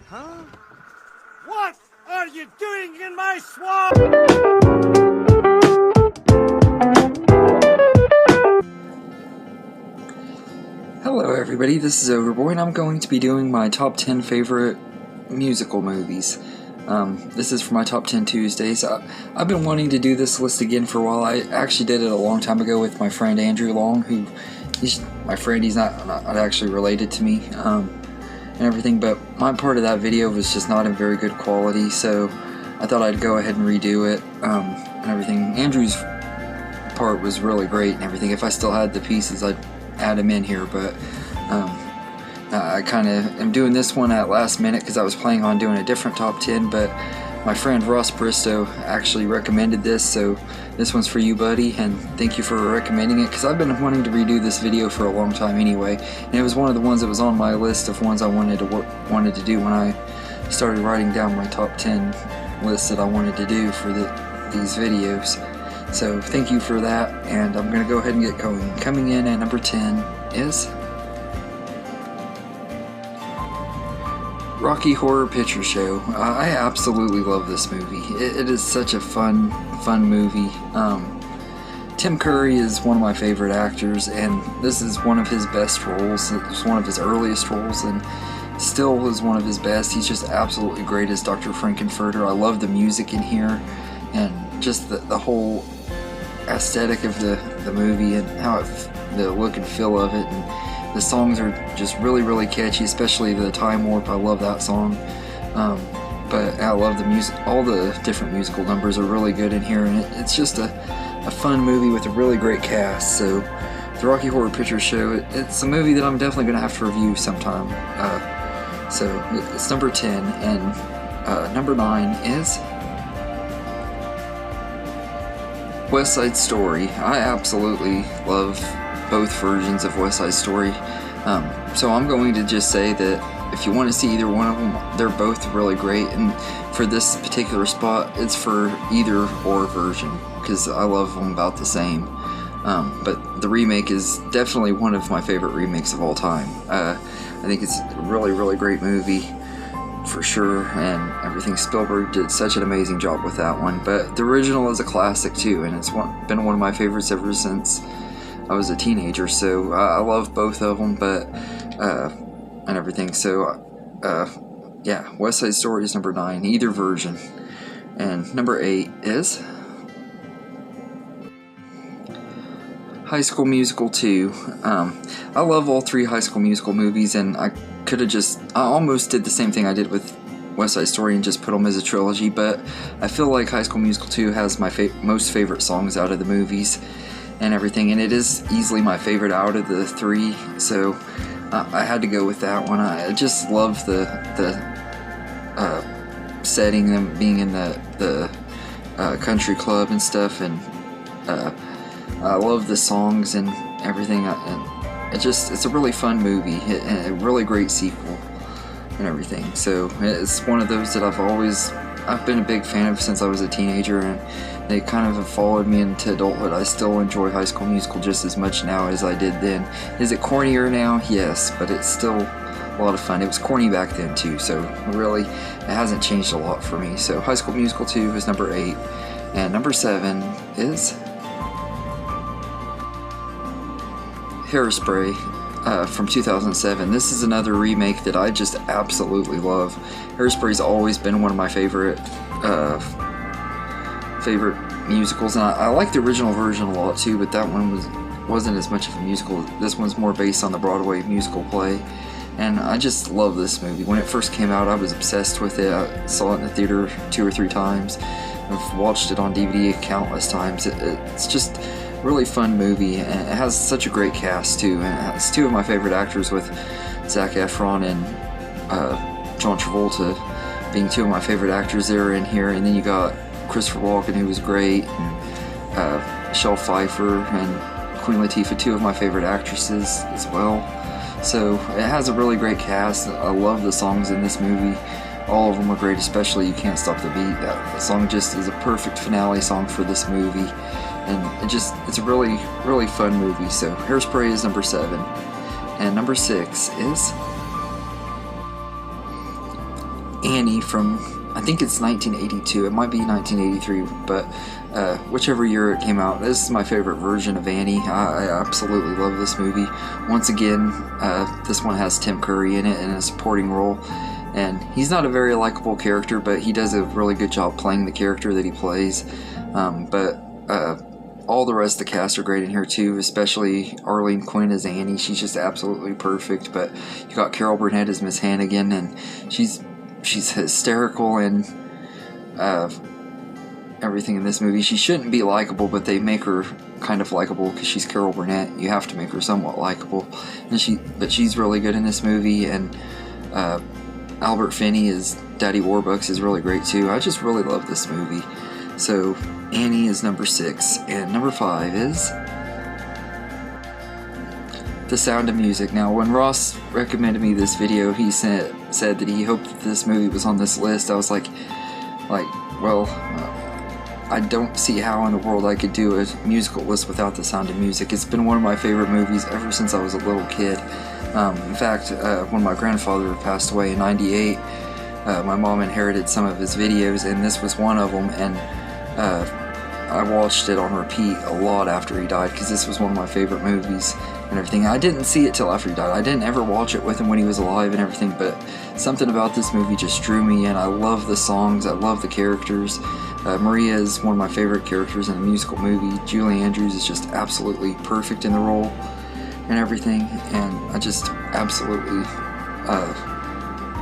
Huh? What are you doing in my swamp? Hello everybody, this is Overboy and I'm going to be doing my top 10 favorite musical movies. This is for my top 10 Tuesdays. I've been wanting to do this list again for a while. I actually did it a long time ago with my friend Andrew Long, he's my friend, he's not actually related to me, and everything, but my part of that video was just not in very good quality, so I thought I'd go ahead and redo it, and everything. Andrew's part was really great and everything. If I still had the pieces, I'd add them in here, but I kind of am doing this one at last minute because I was planning on doing a different top 10, but my friend Ross Bristow actually recommended this, so this one's for you, buddy, and thank you for recommending it, because I've been wanting to redo this video for a long time anyway, and it was one of the ones that was on my list of ones I wanted to do when I started writing down my top 10 lists that I wanted to do for these videos. So thank you for that, and I'm going to go ahead and get going. Coming in at number 10 is Rocky Horror Picture Show. I absolutely love this movie. It is such a fun movie. Tim Curry is one of my favorite actors, and this is one of his best roles. It was one of his earliest roles, and still was one of his best. He's just absolutely great as Dr. Frankenfurter. I love the music in here, and just the whole aesthetic of the movie, and how the look and feel of it, and the songs are just really catchy, especially the Time Warp. I love that song, but I love the music. All the different musical numbers are really good in here, and it's just a fun movie with a really great cast. So the Rocky Horror Picture Show, it's a movie that I'm definitely going to have to review sometime. So it's number 10, and number 9 is West Side Story. I absolutely love both versions of West Side Story, so I'm going to just say that if you want to see either one of them, they're both really great, and for this particular spot, it's for either or version, because I love them about the same. But the remake is definitely one of my favorite remakes of all time. I think it's a really great movie, for sure, and everything. Spielberg did such an amazing job with that one, but the original is a classic too, and it's been one of my favorites ever since I was a teenager, so I love both of them, but and everything. So yeah, West Side Story is number 9, either version. And number 8 is High School Musical 2. I love all 3 High School Musical movies, and I almost did the same thing I did with West Side Story and just put them as a trilogy, but I feel like High School Musical 2 has my most favorite songs out of the movies and everything, and it is easily my favorite out of the 3, so I had to go with that one. I just love the setting, them being in the country club and stuff, and I love the songs and everything, and it's a really fun movie, and a really great sequel and everything. So it's one of those that I've been a big fan of since I was a teenager, and they kind of have followed me into adulthood. I still enjoy High School Musical just as much now as I did then. Is it cornier now? Yes, but it's still a lot of fun. It was corny back then too, so really it hasn't changed a lot for me. So High School Musical 2 is number 8, and number 7 is Hairspray from 2007. This is another remake that I just absolutely love. Hairspray's always been one of my favorite musicals, and I like the original version a lot too, but that one wasn't as much of a musical. This one's more based on the Broadway musical play, and I just love this movie. When it first came out, I was obsessed with it. I saw it in the theater 2 or 3 times. I've watched it on DVD countless times. It's just a really fun movie, and it has such a great cast too, and it has 2 of my favorite actors, with Zac Efron and John Travolta being 2 of my favorite actors there in here, and then you got Christopher Walken, who was great, and Michelle Pfeiffer and Queen Latifah, 2 of my favorite actresses as well. So it has a really great cast. I love the songs in this movie. All of them are great, especially You Can't Stop the Beat. That song just is a perfect finale song for this movie, and it's a really fun movie. So Hairspray is number 7, and number 6 is Annie from, I think it's 1982, it might be 1983, but whichever year it came out, this is my favorite version of Annie. I absolutely love this movie. Once again, this one has Tim Curry in it in a supporting role, and he's not a very likable character, but he does a really good job playing the character that he plays. But all the rest of the cast are great in here too, especially Arlene Quinn as Annie. She's just absolutely perfect. But you got Carol Burnett as Miss Hannigan, and she's hysterical and everything in this movie. She shouldn't be likable, but they make her kind of likable because she's Carol Burnett. You have to make her somewhat likable, and she's really good in this movie. And Albert Finney as Daddy Warbucks is really great too. I just really love this movie. So Annie is number 6, and number 5 is The Sound of Music. Now, when Ross recommended me this video, he said that he hoped that this movie was on this list. I was like, well, I don't see how in the world I could do a musical list without The Sound of Music. It's been one of my favorite movies ever since I was a little kid. In fact, when my grandfather passed away in '98, my mom inherited some of his videos, and this was one of them, and I watched it on repeat a lot after he died because this was one of my favorite movies and everything. I didn't see it till after he died. I didn't ever watch it with him when he was alive and everything, but something about this movie just drew me in. I love the songs, I love the characters. Maria is one of my favorite characters in a musical movie. Julie Andrews is just absolutely perfect in the role and everything, and I just absolutely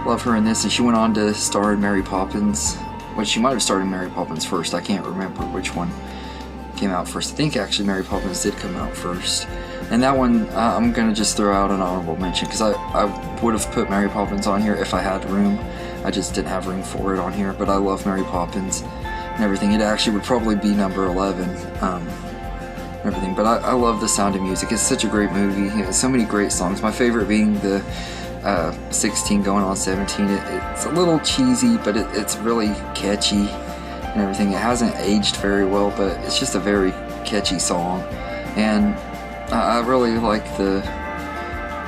love her in this. And she went on to star in Mary Poppins. Well, she might have started Mary Poppins first. I can't remember which one came out first. I think actually Mary Poppins did come out first. And that one, I'm going to just throw out an honorable mention because I would have put Mary Poppins on here if I had room. I just didn't have room for it on here, but I love Mary Poppins and everything. It actually would probably be number 11 everything. But I love The Sound of Music. It's such a great movie. It has so many great songs. My favorite being the 16 going on 17. It's a little cheesy, but it's really catchy and everything. It hasn't aged very well, but it's just a very catchy song. And I really like the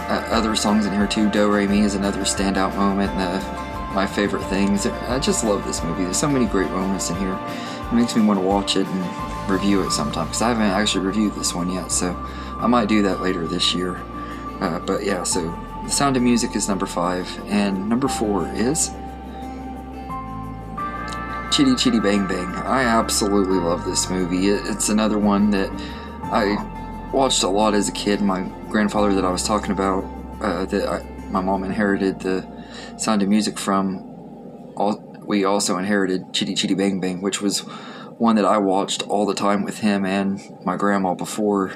other songs in here too. Do Re Mi is another standout moment, and my favorite things. I just love this movie. There's so many great moments in here. It makes me want to watch it and review it sometime, because I haven't actually reviewed this one yet, so I might do that later this year. But yeah, so The Sound of Music is number 5, and number 4 is Chitty Chitty Bang Bang. I absolutely love this movie. It's another one that I watched a lot as a kid. My grandfather that I was talking about, my mom inherited the Sound of Music from, we also inherited Chitty Chitty Bang Bang, which was one that I watched all the time with him and my grandma before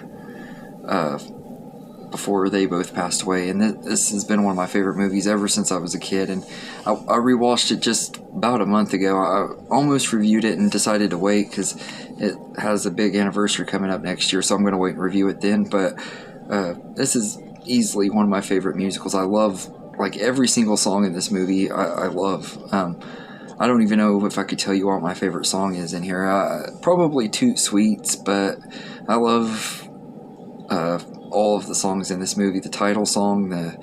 they both passed away. And this has been one of my favorite movies ever since I was a kid. And I rewatched it just about a month ago. I almost reviewed it and decided to wait because it has a big anniversary coming up next year, so I'm going to wait and review it then. But this is easily one of my favorite musicals. I love, like, every single song in this movie. I love. I don't even know if I could tell you what my favorite song is in here. Probably Toot Sweets, but I love all of the songs in this movie. The title song, the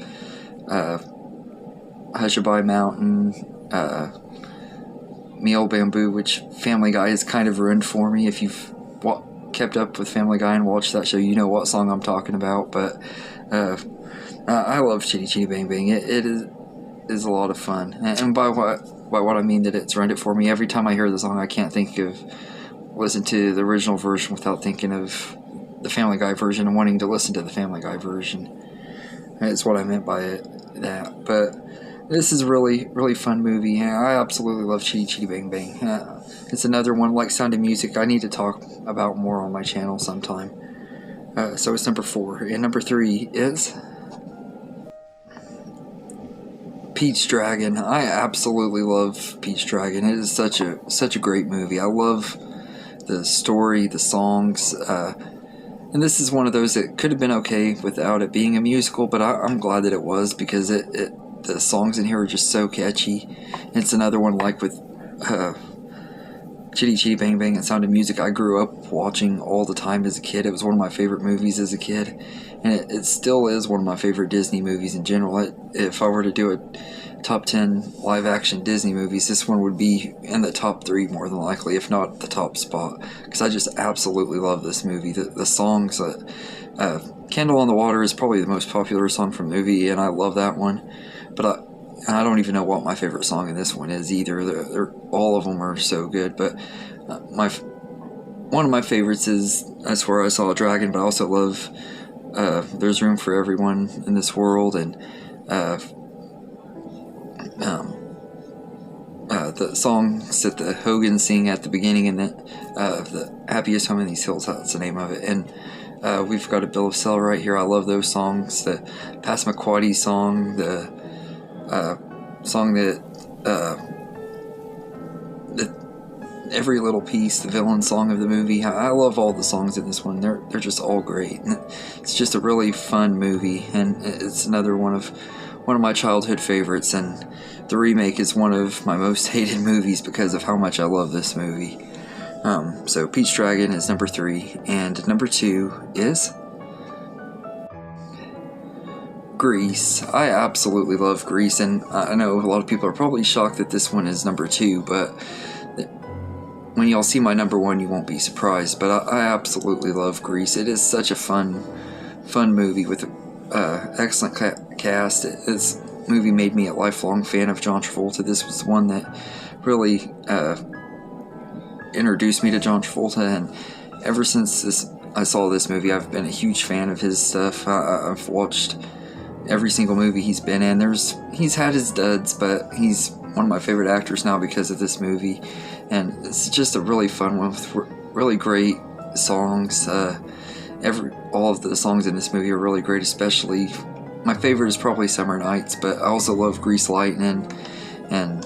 Hushabye Mountain, Me Old Bamboo, which Family Guy has kind of ruined for me. If you've kept up with Family Guy and watched that show, you know what song I'm talking about. But I love Chitty Chitty Bang Bang. It is a lot of fun, and by what I mean that it's ruined it for me. Every time I hear the song, I can't listen to the original version without thinking of the Family Guy version and wanting to listen to the Family Guy version. That's what I meant by that. But this is a really, really fun movie. I absolutely love Chitty Chitty Bang Bang. It's another one like Sound of Music I need to talk about more on my channel sometime. So it's number 4. And number 3 is Pete's Dragon. I absolutely love Pete's Dragon. It is such a great movie. I love the story, the songs, and this is one of those that could have been okay without it being a musical, but I'm glad that it was, because the songs in here are just so catchy. It's another one like with Chitty Chitty Bang Bang and Sound of Music I grew up watching all the time as a kid. It was one of my favorite movies as a kid, and it still is one of my favorite Disney movies in general. If I were to do a top 10 live action Disney movies, this one would be in the top 3 more than likely, if not the top spot, because I just absolutely love this movie. The songs, Candle on the Water is probably the most popular song from the movie, and I love that one, but I don't even know what my favorite song in this one is either. All of them are so good, but one of my favorites is I Swear I Saw a Dragon, but I also love There's Room for Everyone in This World, and the songs that the Hogans sing at the beginning, and the Happiest Home in These Hills, that's the name of it. And we've got a Bill of Sale right here. I love those songs. The Passamaquoddy song, the song that Every Little Piece, the villain song of the movie. I love all the songs in this one. They're just all great. And it's just a really fun movie, and it's another one of my childhood favorites. And the remake is one of my most hated movies because of how much I love this movie. So Pete's Dragon is number 3, and number 2 is Grease. I absolutely love Grease, and I know a lot of people are probably shocked that this one is number 2, but when y'all see my number 1, you won't be surprised. But I absolutely love Grease. It is such a fun movie with an excellent cast. This movie made me a lifelong fan of John Travolta. This was the one that really introduced me to John Travolta, and ever since I saw this movie, I've been a huge fan of his stuff. I've watched every single movie he's been in. He's had his duds, but he's one of my favorite actors now because of this movie, and it's just a really fun one with really great songs. All of the songs in this movie are really great, especially my favorite is probably Summer Nights, but I also love Grease Lightning and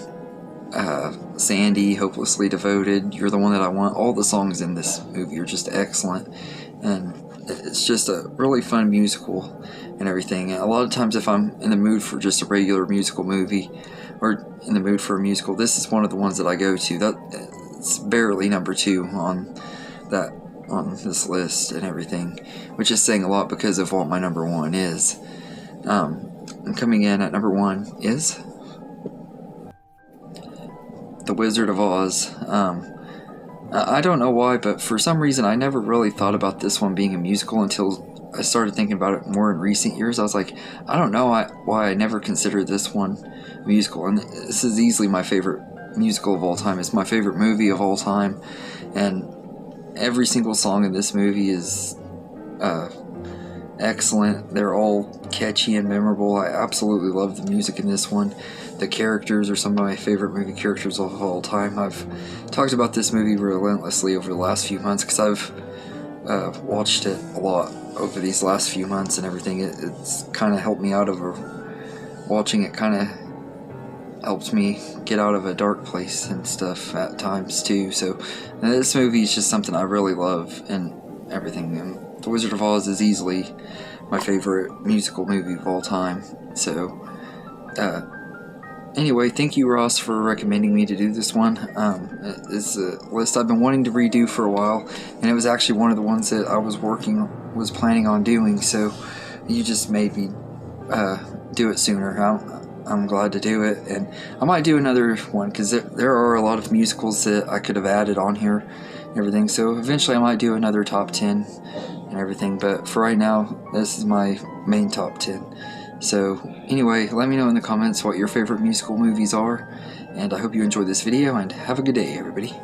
Sandy, Hopelessly Devoted, You're the One That I Want. All the songs in this movie are just excellent, and it's just a really fun musical and everything. And a lot of times if I'm in the mood for just a regular musical movie, or in the mood for a musical, this is one of the ones that I go to. It's barely number 2 on this list and everything, which is saying a lot because of what my number 1 is. And coming in at number 1 is The Wizard of Oz. I don't know why, but for some reason I never really thought about this one being a musical until I started thinking about it more in recent years. I was like, I don't know why I never considered this one a musical, and this is easily my favorite musical of all time. It's my favorite movie of all time, and every single song in this movie is excellent. They're all catchy and memorable. I absolutely love the music in this one. The characters are some of my favorite movie characters of all time. I've talked about this movie relentlessly over the last few months because I've watched it a lot over these last few months and everything. It's kind of helped me out of watching it kind of helped me get out of a dark place and stuff at times too. So this movie is just something I really love and everything. And The Wizard of Oz is easily my favorite musical movie of all time. So anyway, thank you, Ross, for recommending me to do this one. It's a list I've been wanting to redo for a while, and it was actually one of the ones that I was planning on doing, so you just made me do it sooner. I'm glad to do it, and I might do another one, because there are a lot of musicals that I could have added on here and everything, so eventually I might do another top 10 and everything, but for right now, this is my main top 10. So anyway, let me know in the comments what your favorite musical movies are, and I hope you enjoyed this video, and have a good day, everybody.